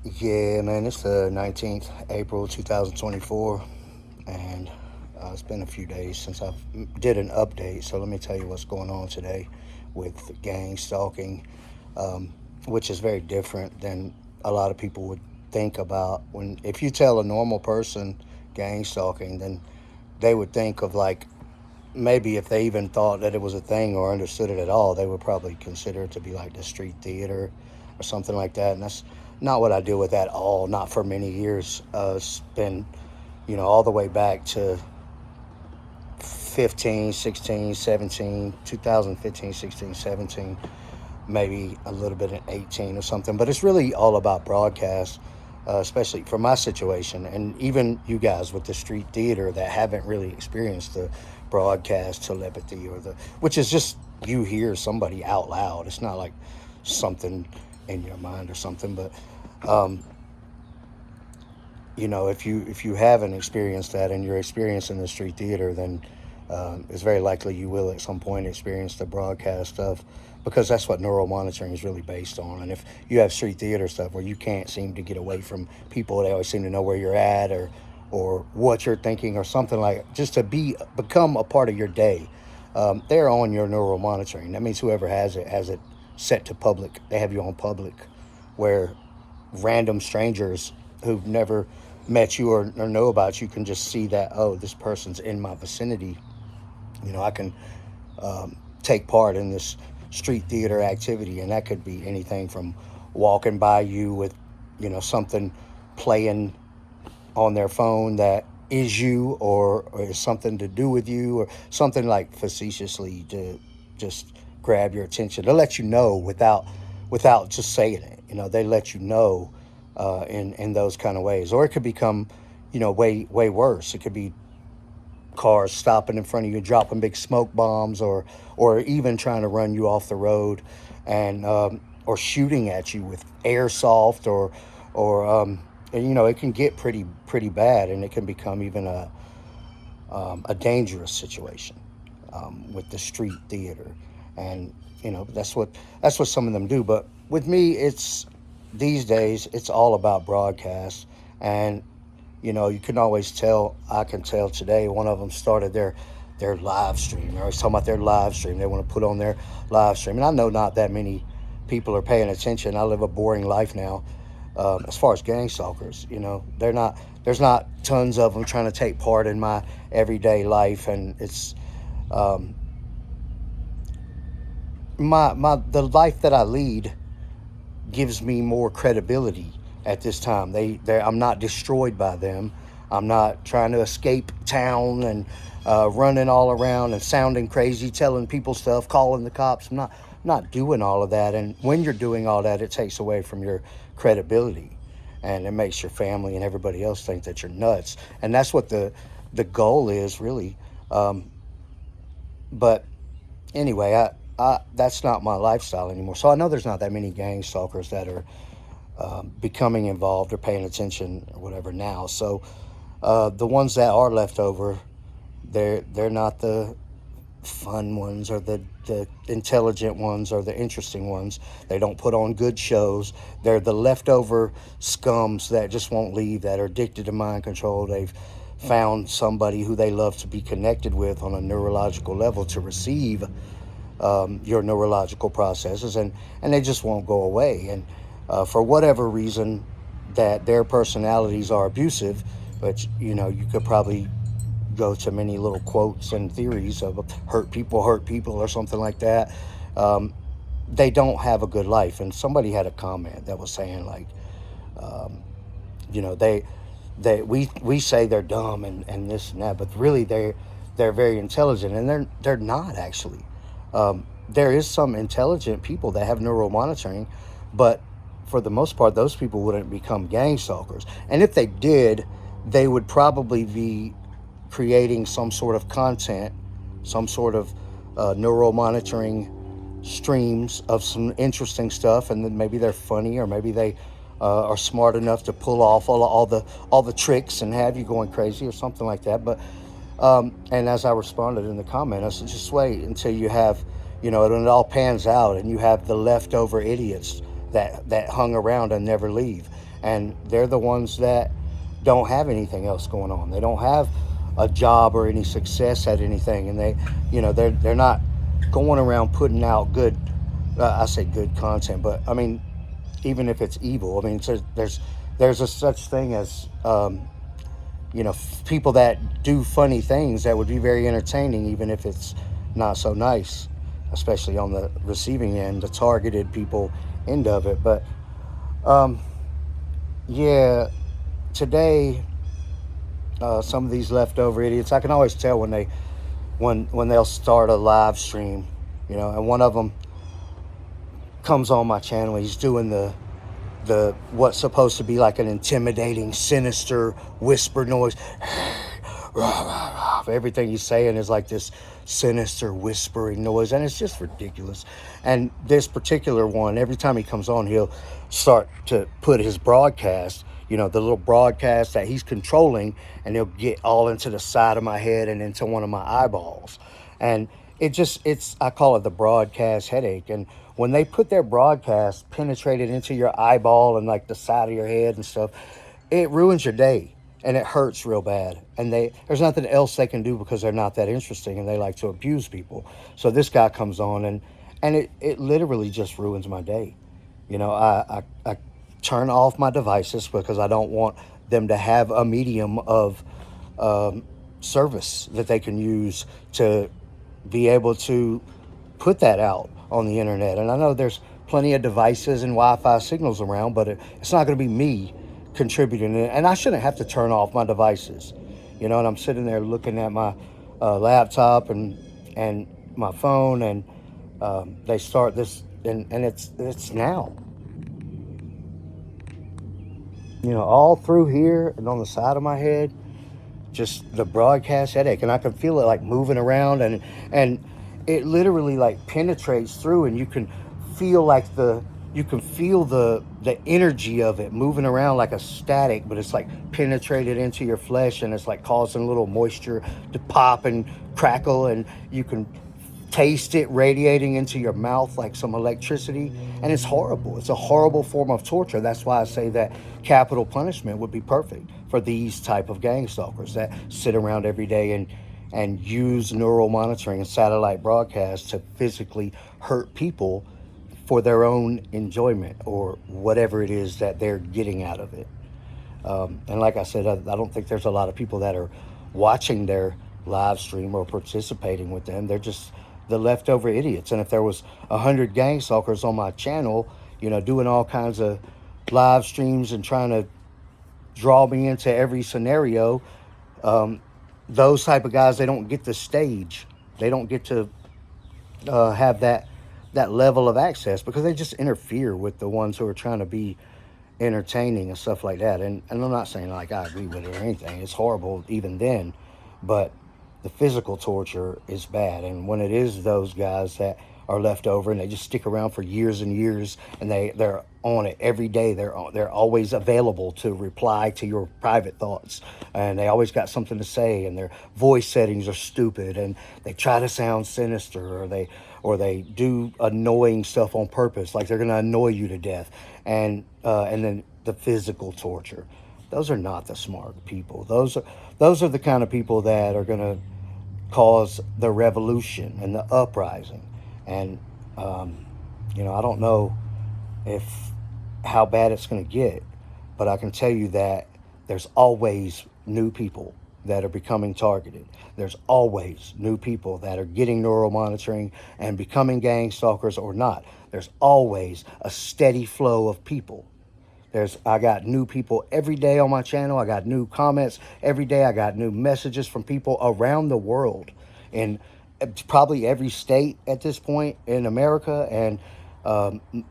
Yeah, man, it's the 19th, April 2024, and it's been a few days since I did an update, so let me tell you what's going on today with gang stalking, um, which is very different than a lot of people would think about. If you tell a normal person gang stalking, then they would think of like maybe if they even thought that it was a thing or understood it at all, they would probably consider it to be like the street theater or something like that. And that's not what I deal with at all, not for many years. It's been, all the way back to 15, 16, 17, 2015, 16, 17, maybe a little bit in 18 or something. But it's really all about broadcast, especially for my situation. And even you guys with the street theater that haven't really experienced the broadcast telepathy which is just you hear somebody out loud. It's not like something in your mind or something. But, um, if you haven't experienced that and you're experiencing the street theater, then it's very likely you will at some point experience the broadcast stuff because that's what neural monitoring is really based on. And if you have street theater stuff where you can't seem to get away from people, they always seem to know where you're at or what you're thinking or something like just to become a part of your day. They're on your neural monitoring. That means whoever has it set to public. They have you on public, where random strangers who've never met you or know about you can just see that, oh, this person's in my vicinity. I can take part in this street theater activity, and that could be anything from walking by you with, something playing on their phone that is you or is something to do with you or something like facetiously to just grab your attention to let you know without just saying it. They let you know in those kind of ways, or it could become way worse. It could be cars stopping in front of you, dropping big smoke bombs, or even trying to run you off the road, and or shooting at you with airsoft, and, it can get pretty bad, and it can become even a dangerous situation with the street theater, and that's what some of them do. But with me, these days it's all about broadcast, and you can always tell. I can tell today one of them started their live stream. They're always talking about their live stream. They want to put on their live stream, and I know not that many people are paying attention. I live a boring life now. As far as gang stalkers, they're not. There's not tons of them trying to take part in my everyday life, and it's um, the life that I lead gives me more credibility at this time. I'm not destroyed by them. I'm not trying to escape town and running all around and sounding crazy, telling people stuff, calling the cops. I'm not doing all of that. And when you're doing all that, it takes away from your credibility, and it makes your family and everybody else think that you're nuts. And that's what the goal is, really. Um, but anyway, that's not my lifestyle anymore. So I know there's not that many gang stalkers that are becoming involved or paying attention or whatever now. So the ones that are left over, they're not the fun ones or the intelligent ones or the interesting ones. They don't put on good shows. They're the leftover scums that just won't leave, that are addicted to mind control. They've found somebody who they love to be connected with on a neurological level to receive your neurological processes, and they just won't go away. And for whatever reason, that their personalities are abusive, but you could probably go to many little quotes and theories of hurt people or something like that. Um, they don't have a good life. And somebody had a comment that was saying like, um, they we say they're dumb and this and that, but really they're very intelligent, and they're not actually. There is some intelligent people that have neural monitoring, but for the most part, those people wouldn't become gang stalkers. And if they did, they would probably be creating some sort of content, some sort of neural monitoring streams of some interesting stuff, and then maybe they're funny, or maybe they are smart enough to pull off all the tricks and have you going crazy or something like that. But and as I responded in the comment, I said, just wait until you have, and it all pans out, and you have the leftover idiots that hung around and never leave. and they're the ones that don't have anything else going on. They don't have a job or any success at anything, and they're not going around putting out good. I say good content, but I mean, even if it's evil, I mean, so there's a such thing as people that do funny things that would be very entertaining, even if it's not so nice, especially on the receiving end, the targeted people end of it. But yeah, today, some of these leftover idiots, I can always tell when they'll start a live stream, and one of them comes on my channel. He's doing the what's supposed to be like an intimidating, sinister whisper noise. Everything he's saying is like this sinister whispering noise, and it's just ridiculous. And this particular one, every time he comes on, he'll start to put his broadcast, the little broadcast that he's controlling, and he'll get all into the side of my head and into one of my eyeballs. And I call it the broadcast headache. And when they put their broadcast penetrated into your eyeball and like the side of your head and stuff, it ruins your day, and it hurts real bad. And there's nothing else they can do because they're not that interesting, and they like to abuse people. So this guy comes on, and it literally just ruins my day. I turn off my devices because I don't want them to have a medium of service that they can use to be able to put that out on the internet. And I know there's plenty of devices and Wi-Fi signals around, but it's not going to be me contributing it. And I shouldn't have to turn off my devices, and I'm sitting there looking at my laptop and my phone, and they start this, and it's now, all through here and on the side of my head, just the broadcast headache. And I can feel it like moving around, and it literally like penetrates through, and you can feel the energy of it moving around like a static, but it's like penetrated into your flesh, and it's like causing a little moisture to pop and crackle, and you can taste it radiating into your mouth like some electricity. And it's horrible. It's a horrible form of torture. That's why I say that capital punishment would be perfect for these type of gang stalkers that sit around every day and use neural monitoring and satellite broadcasts to physically hurt people for their own enjoyment or whatever it is that they're getting out of it. And like I said, I don't think there's a lot of people that are watching their live stream or participating with them. They're just the leftover idiots. And if there was 100 gang stalkers on my channel, doing all kinds of live streams and trying to draw me into every scenario, those type of guys, they don't get the stage. They don't get to have that level of access because they just interfere with the ones who are trying to be entertaining and stuff like that. And I'm not saying like I agree with it or anything. It's horrible even then, but the physical torture is bad. And when it is those guys that are left over and they just stick around for years and years, and they're on it every day, they're always available to reply to your private thoughts, and they always got something to say, and their voice settings are stupid, and they try to sound sinister, or they do annoying stuff on purpose, like they're going to annoy you to death. And then the physical torture. Those are not the smart people. Those are the kind of people that are going to cause the revolution and the uprising. And I don't know how bad it's going to get, but I can tell you that there's always new people that are becoming targeted. There's always new people that are getting neural monitoring and becoming gang stalkers or not. There's always a steady flow of people. I got new people every day on my channel. I got new comments every day. I got new messages from people around the world in probably every state at this point in America and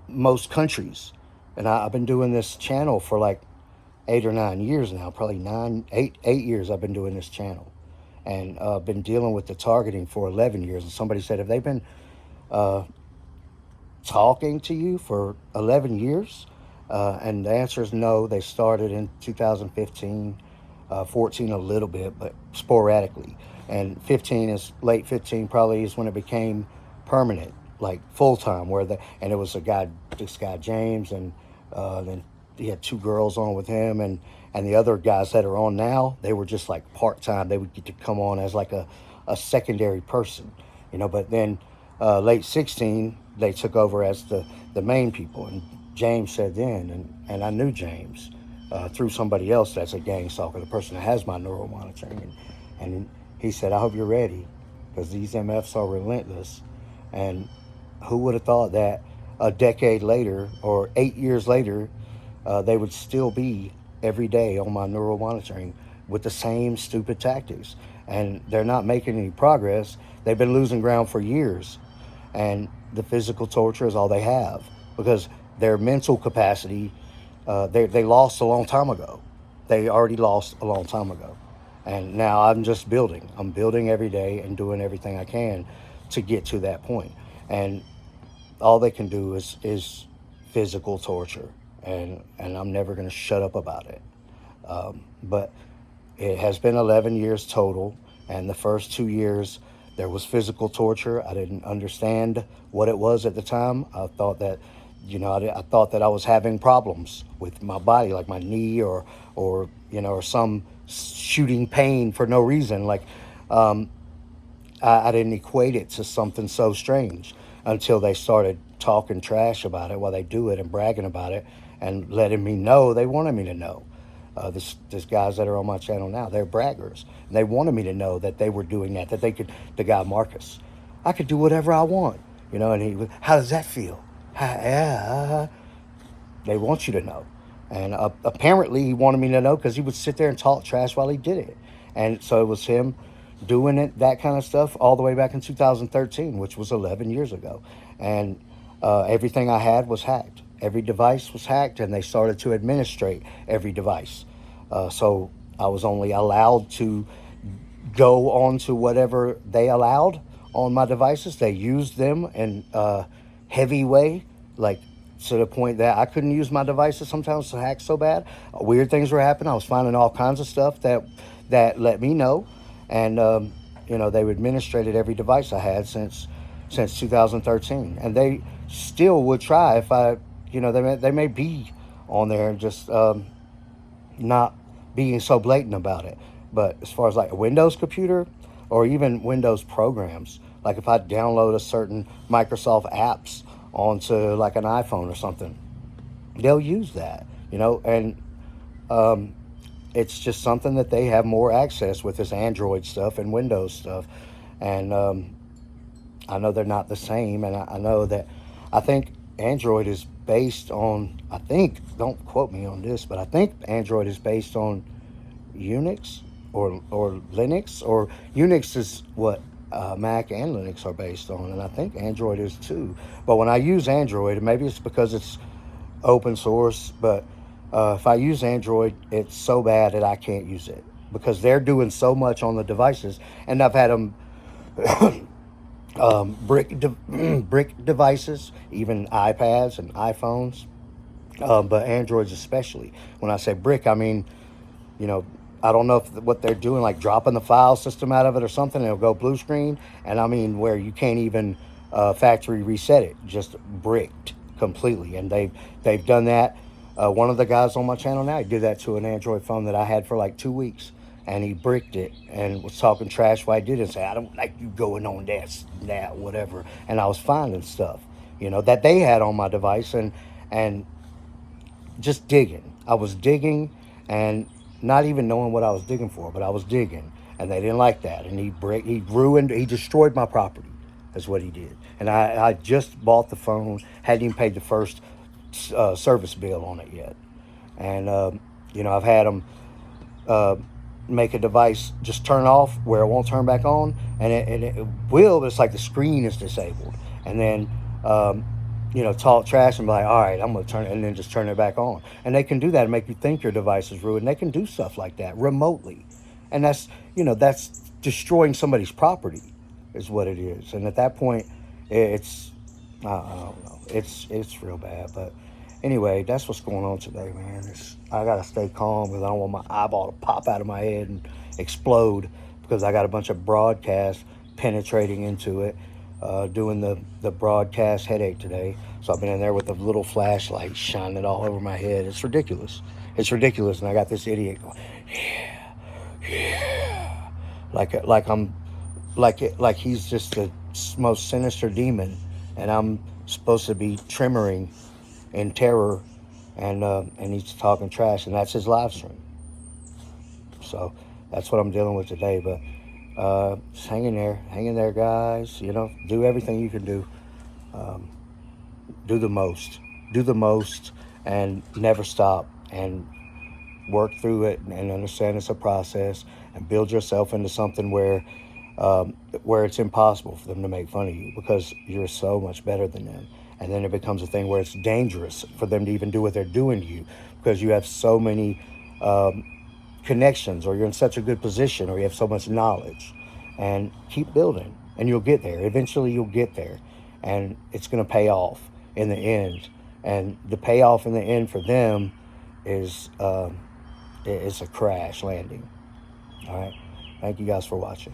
most countries. And I've been doing this channel for like 8 or 9 years now, probably 8 years I've been doing this channel. And been dealing with the targeting for 11 years. And somebody said, have they been talking to you for 11 years? And the answer is no. They started in 2015, 14 a little bit, but sporadically. And 15 is late 15 probably is when it became permanent, like full time. And it was this guy James, and then he had 2 girls on with him, and the other guys that are on now, they were just like part-time. They would get to come on as like a secondary person, but then late 16 they took over as the main people. And James said then, and I knew James through somebody else that's a gang stalker, the person that has my neural monitoring, and he said, I hope you're ready, because these MFs are relentless. And who would have thought that a decade later or 8 years later, they would still be every day on my neural monitoring with the same stupid tactics. And they're not making any progress. They've been losing ground for years. And the physical torture is all they have, because their mental capacity, they lost a long time ago. They already lost a long time ago. And now I'm just building. I'm building every day and doing everything I can to get to that point. And all they can do is physical torture. And I'm never going to shut up about it. But it has been 11 years total. And the first 2 years, there was physical torture. I didn't understand what it was at the time. I thought that, I thought that I was having problems with my body, like my knee or some shooting pain for no reason. Like, I didn't equate it to something so strange until they started talking trash about it while they do it and bragging about it and letting me know they wanted me to know. This guys that are on my channel now, they're braggers. And they wanted me to know that they were doing that they could, the guy Marcus, I could do whatever I want, and he, how does that feel? Yeah, they want you to know. And apparently he wanted me to know because he would sit there and talk trash while he did it. And so it was him doing it, that kind of stuff, all the way back in 2013, which was 11 years ago. And everything I had was hacked. Every device was hacked, and they started to administrate every device. So I was only allowed to go on to whatever they allowed on my devices. They used them in a heavy way, like to the point that I couldn't use my devices sometimes to hack so bad. Weird things were happening. I was finding all kinds of stuff that let me know. And, they've administrated every device I had since 2013. And they still would try if I, they may be on there and just not being so blatant about it. But as far as like a Windows computer or even Windows programs, like if I download a certain Microsoft apps onto like an iPhone or something, they'll use that, and it's just something that they have more access with, this Android stuff and Windows stuff. And I know they're not the same, and I know that I think Android is based on, don't quote me on this, but I think Android is based on Unix or Linux, or Unix is what Mac and Linux are based on, and I think Android is too. But when I use Android, maybe it's because it's open source, but if I use Android, it's so bad that I can't use it because they're doing so much on the devices. And I've had them brick devices, even iPads and iPhones, but Androids especially. When I say brick, I mean, I don't know what they're doing, like dropping the file system out of it or something, and it'll go blue screen. And I mean where you can't even factory reset it, just bricked completely. And they've done that. One of the guys on my channel now, he did that to an Android phone that I had for like 2 weeks. And he bricked it and was talking trash while I did it and say, I don't like you going on that, whatever. And I was finding stuff, that they had on my device and just digging. I was digging and not even knowing what I was digging for, but I was digging. And they didn't like that. And he destroyed my property, is what he did. And I just bought the phone, hadn't even paid the first service bill on it yet. And, I've had them make a device just turn off where it won't turn back on, and it will, but it's like the screen is disabled. And then, talk trash and be like, all right, I'm going to turn it, and then just turn it back on. And they can do that and make you think your device is ruined. They can do stuff like that remotely. And that's destroying somebody's property is what it is. And at that point, it's, I don't know, it's real bad. But anyway, that's what's going on today, man. I got to stay calm because I don't want my eyeball to pop out of my head and explode because I got a bunch of broadcasts penetrating into it. doing the broadcast headache today. So I've been in there with a little flashlight shining it all over my head. It's ridiculous. It's ridiculous. And I got this idiot going, like I'm like he's just the most sinister demon, and I'm supposed to be tremoring in terror, and he's talking trash, and that's his live stream. So that's what I'm dealing with today. But just hang in there, guys. You know, do everything you can do. Do the most, and never stop, and work through it, and understand it's a process, and build yourself into something where it's impossible for them to make fun of you, because you're so much better than them. And then it becomes a thing where it's dangerous for them to even do what they're doing to you, because you have so many connections, or you're in such a good position, or you have so much knowledge. And keep building, and you'll get there. Eventually you'll get there, and it's going to pay off in the end. And the payoff in the end for them is a crash landing. All right. Thank you guys for watching.